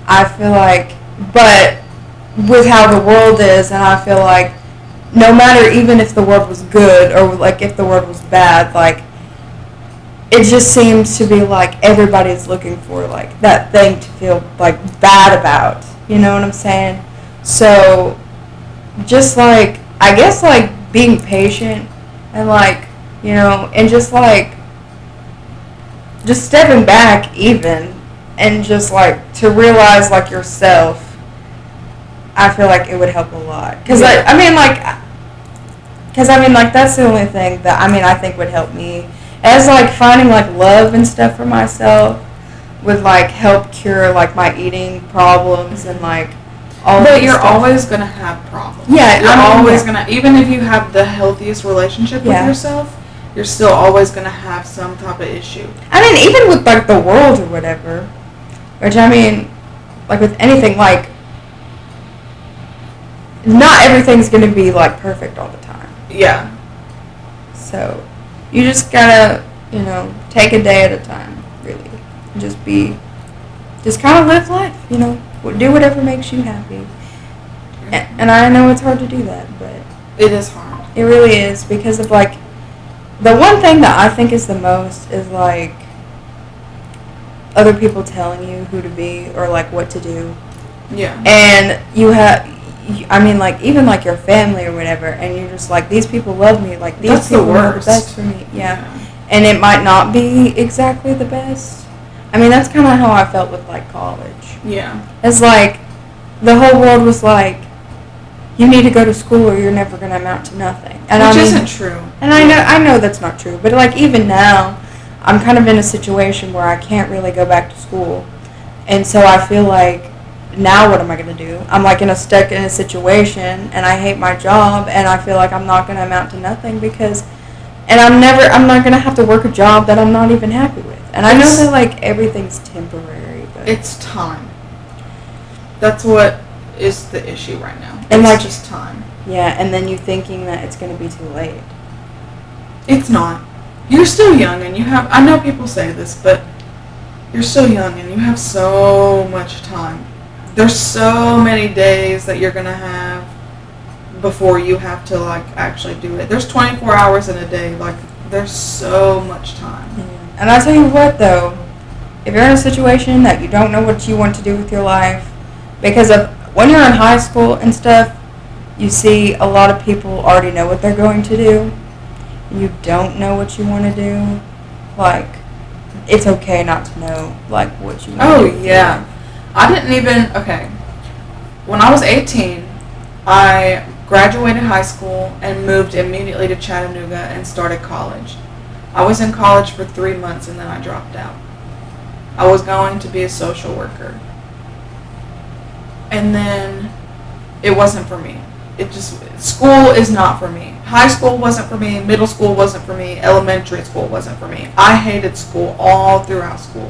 I feel like, but with how the world is, and I feel like no matter even if the world was good or like if the world was bad, like it just seems to be like everybody's looking for like that thing to feel like bad about. You know what I'm saying? So just like I guess like being patient and like, you know, and just like just stepping back even and just like to realize like yourself, I feel like it would help a lot. Because Yeah. I mean like that's the only thing that I think would help me. As like finding like love and stuff for myself would like help cure like my eating problems and like all. But of you're stuff. always gonna have problems. Yeah, you're I mean, always yeah. gonna, even if you have the healthiest relationship with Yeah. yourself, you're still always gonna have some type of issue. I mean, even with like the world or whatever, which I mean, like with anything, like not everything's gonna be like perfect all the time. Yeah. So you just gotta, you know, take a day at a time, really. Just kind of live life, you know. Do whatever makes you happy. And I know it's hard to do that, but It is hard. it really is because of like the one thing that I think is the most is like other people telling you who to be or like what to do. Yeah. And you have, I mean, like even like your family or whatever, and you're just like, these people love me, like these That's the people are the worst. best for me. Yeah. And it might not be exactly the best. I mean, that's kind of how I felt with like college. Yeah. It's like the whole world was like, you need to go to school or you're never going to amount to nothing. And Which I mean, isn't true. And I know that's not true, but like even now, I'm kind of in a situation where I can't really go back to school, and so I feel like now what am I gonna do? I'm like stuck in a situation, and I hate my job, and I feel like I'm not gonna amount to nothing because, and I'm not gonna have to work a job that I'm not even happy with. And I know that like everything's temporary, but It's time. That's what is the issue right now. And, It's like, just time. yeah, and then you thinking that it's gonna be too late. It's not. You're still young and you have, I know people say this, but you're still young and you have so much time. There's so many days that you're going to have before you have to like actually do it. There's 24 hours in a day. Like there's so much time. Yeah. And I tell you what though, if you're in a situation that you don't know what you want to do with your life, because of when you're in high school and stuff, you see a lot of people already know what they're going to do. You don't know what you want to do, like, it's okay not to know, like, what you want to do. Oh, yeah. I didn't even, okay. When I was 18, I graduated high school and moved immediately to Chattanooga and started college. I was in college for 3 months and then I dropped out. I was going to be a social worker. And then it wasn't for me. School is not for me. High school wasn't for me. Middle school wasn't for me. Elementary school wasn't for me. I hated school all throughout school.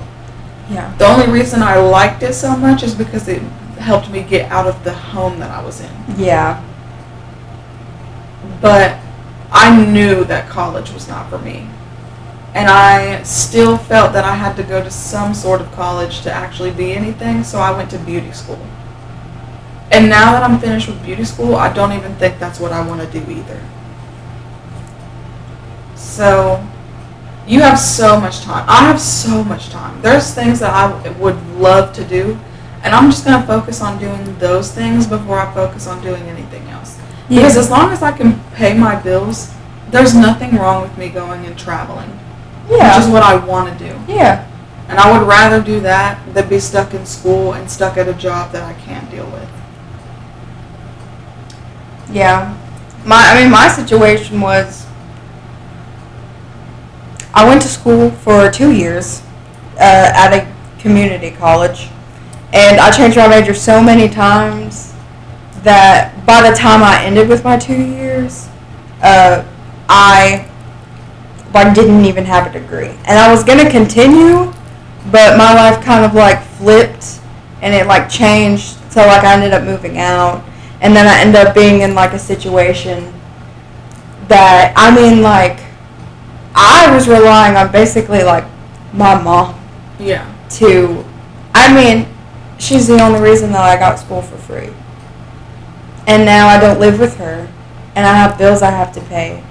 Yeah. The only reason I liked it so much is because it helped me get out of the home that I was in. Yeah. But I knew that college was not for me. And I still felt that I had to go to some sort of college to actually be anything, so I went to beauty school. And now that I'm finished with beauty school, I don't even think that's what I want to do either. So, you have so much time. I have so much time. There's things that I would love to do, and I'm just going to focus on doing those things before I focus on doing anything else. Yeah. Because as long as I can pay my bills, there's nothing wrong with me going and traveling. Yeah. Which is what I want to do. Yeah. And I would rather do that than be stuck in school and stuck at a job that I can't deal with. Yeah. My situation was, I went to school for 2 years at a community college, and I changed my major so many times that by the time I ended with my 2 years, I didn't even have a degree. And I was going to continue, but my life kind of like flipped and it like changed, so like I ended up moving out. And then I ended up being in like a situation that, I mean, like, I was relying on basically like my mom. Yeah. I mean, she's the only reason that I got school for free. And now I don't live with her. and I have bills I have to pay,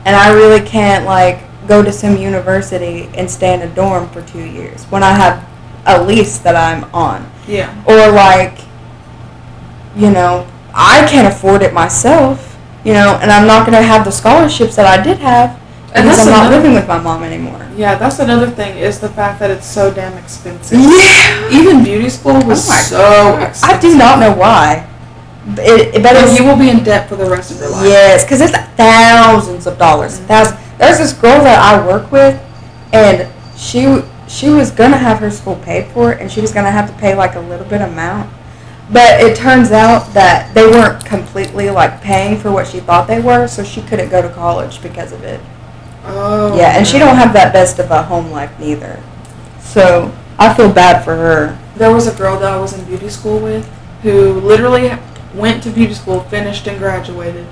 and I really can't like go to some university and stay in a dorm for 2 years when I have a lease that I'm on. Yeah. Or like, I can't afford it myself, and I'm not going to have the scholarships that I did have because I'm not living with my mom anymore. Yeah, that's another thing is the fact that it's so damn expensive. Yeah. Even beauty school was so expensive. I do not know why. But you will be in debt for the rest of your life. Yes, because it's thousands of dollars. Mm-hmm. There's this girl that I work with, and she was going to have her school paid for, and she was going to have to pay like a little bit amount. But it turns out that they weren't completely like paying for what she thought they were, so she couldn't go to college because of it. Oh. Yeah, and she don't have that best of a home life neither. So I feel bad for her. There was a girl that I was in beauty school with who literally went to beauty school, finished and graduated,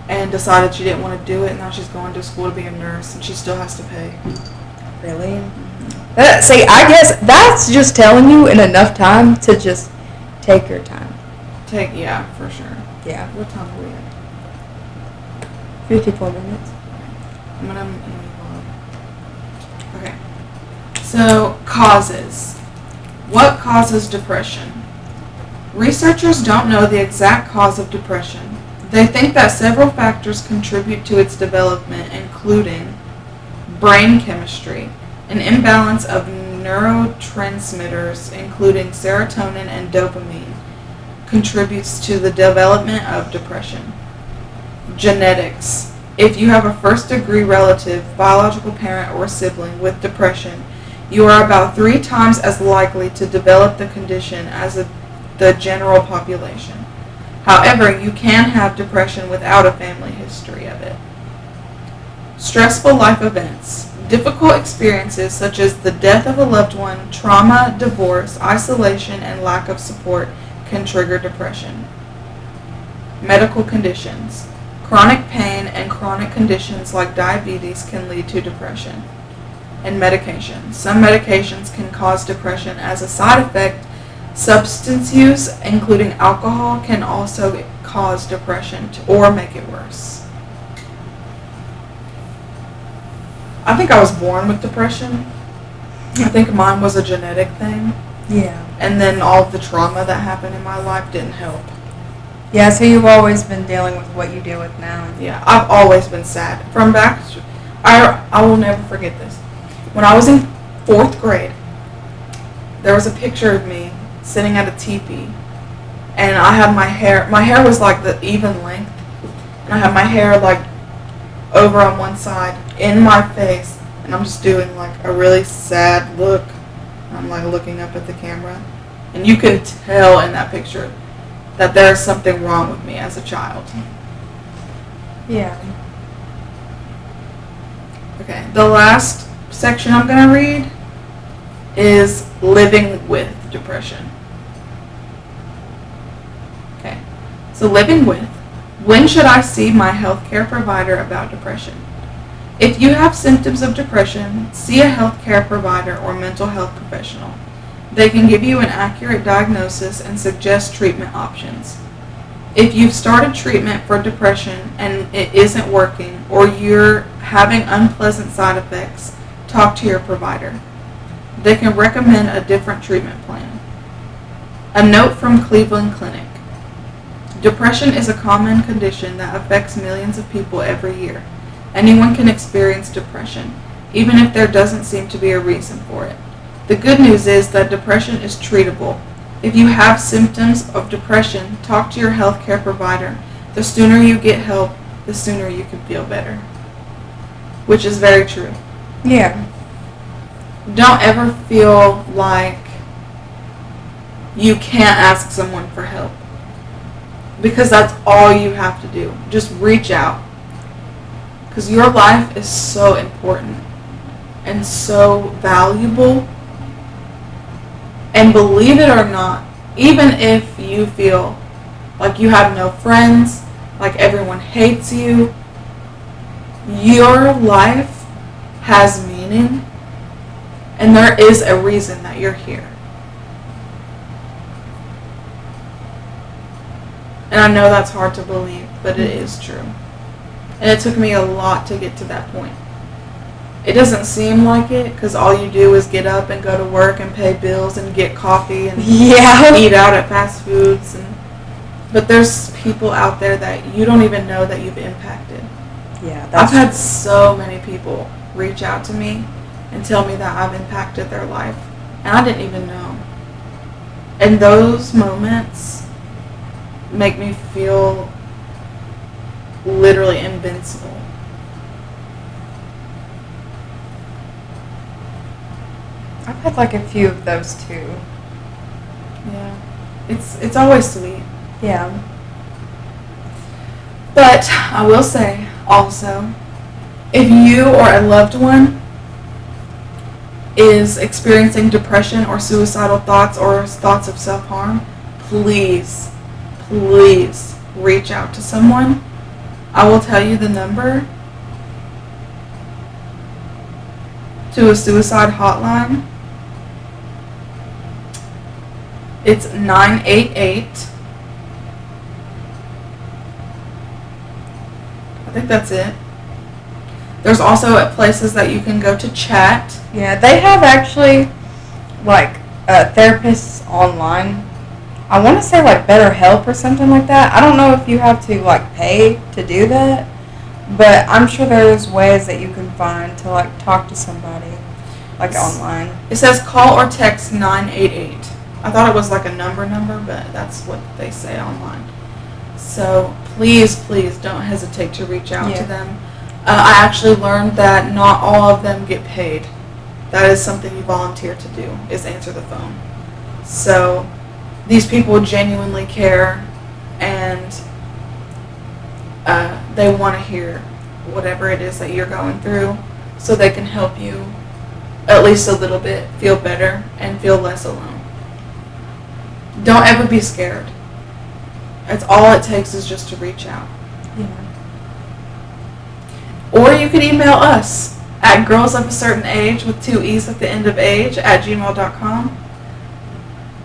and decided she didn't want to do it. And now she's going to school to be a nurse, and she still has to pay. Really? Mm-hmm. See, I guess that's just telling you in enough time to just take your time. Yeah, for sure. Yeah. What time are we at? 54 minutes. I'm gonna move on. Okay. So, causes. What causes depression? Researchers don't know the exact cause of depression. They think that several factors contribute to its development, including brain chemistry, an imbalance of neurotransmitters, including serotonin and dopamine, contributes to the development of depression. Genetics. If you have a first-degree relative, biological parent, or sibling with depression, you are about 3 times as likely to develop the condition as the general population. However, you can have depression without a family history of it. Stressful life events. Difficult experiences such as the death of a loved one, trauma, divorce, isolation, and lack of support can trigger depression. Medical conditions. Chronic pain and chronic conditions like diabetes can lead to depression. And medications. Some medications can cause depression as a side effect. Substance use, including alcohol, can also cause depression or make it worse. I think I was born with depression. I think mine was a genetic thing. Yeah. And then all of the trauma that happened in my life didn't help. Yeah, so you've always been dealing with what you deal with now. Yeah, I've always been sad. From back, I will never forget this. When I was in 4th grade, there was a picture of me sitting at a teepee, and I had my hair was like the even length, and I had my hair like over on one side in my face, and I'm just doing like a really sad look. I'm like looking up at the camera, and you can tell in that picture that there is something wrong with me as a child. Yeah. Okay, the last section I'm going to read is living with depression. Okay, so living with. When should I see my healthcare provider about depression? If you have symptoms of depression, see a healthcare provider or mental health professional. They can give you an accurate diagnosis and suggest treatment options. If you've started treatment for depression and it isn't working, or you're having unpleasant side effects, talk to your provider. They can recommend a different treatment plan. A note from Cleveland Clinic. Depression is a common condition that affects millions of people every year. Anyone can experience depression, even if there doesn't seem to be a reason for it. The good news is that depression is treatable. If you have symptoms of depression, talk to your healthcare provider. The sooner you get help, the sooner you can feel better. Which is very true. Yeah. Don't ever feel like you can't ask someone for help, because that's all you have to do. Just reach out, because your life is so important and so valuable. And believe it or not, even if you feel like you have no friends, like everyone hates you, your life has meaning, and there is a reason that you're here. And I know that's hard to believe, but it is true. And it took me a lot to get to that point. It doesn't seem like it because all you do is get up and go to work and pay bills and get coffee and eat out at fast foods. But there's people out there that you don't even know that you've impacted. Yeah, I've had so many people reach out to me and tell me that I've impacted their life, and I didn't even know. And those moments make me feel literally invincible. I've had like a few of those too. Yeah. It's always sweet. Yeah. But I will say also, if you or a loved one is experiencing depression or suicidal thoughts or thoughts of self-harm, please reach out to someone. I will tell you the number to a suicide hotline. It's 988. I think that's it. There's also places that you can go to chat. Yeah, they have actually like therapists online. I want to say like BetterHelp or something like that. I don't know if you have to like pay to do that, but I'm sure there's ways that you can find to like talk to somebody like online. It says call or text 988. I thought it was like a number, but that's what they say online. So please don't hesitate to reach out to them. I actually learned that not all of them get paid. That is something you volunteer to do, is answer the phone. So these people genuinely care, and they want to hear whatever it is that you're going through, so they can help you at least a little bit feel better and feel less alone. Don't ever be scared. It's all it takes is just to reach out. Yeah. Or you can email us at girlsofacertainage with 2 E's at the end of age @gmail.com.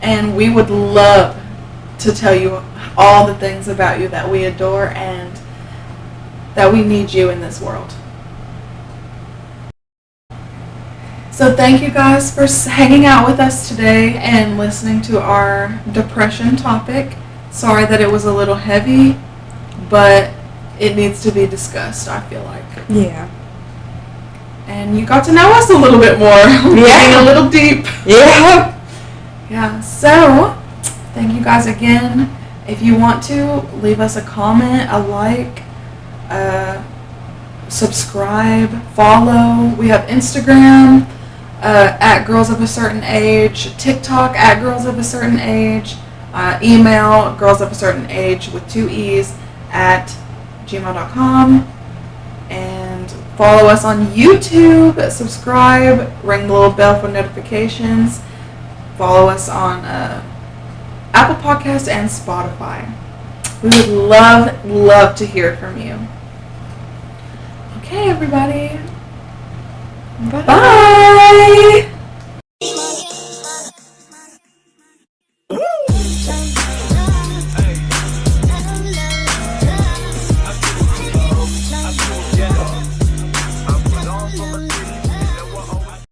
And we would love to tell you all the things about you that we adore and that we need you in this world. So thank you guys for hanging out with us today and listening to our depression topic. Sorry that it was a little heavy, but it needs to be discussed, I feel like. Yeah. And you got to know us a little bit more. Getting a little deep. Yeah. Yeah, so thank you guys again. If you want to, leave us a comment, a like, subscribe, follow. We have Instagram at Girls of a Certain Age, TikTok at Girls of a Certain Age, email Girls of a Certain Age with 2 E's at gmail.com, and follow us on YouTube, subscribe, ring the little bell for notifications, follow us on Apple Podcasts and Spotify. We would love to hear from you. Okay, everybody. Bye.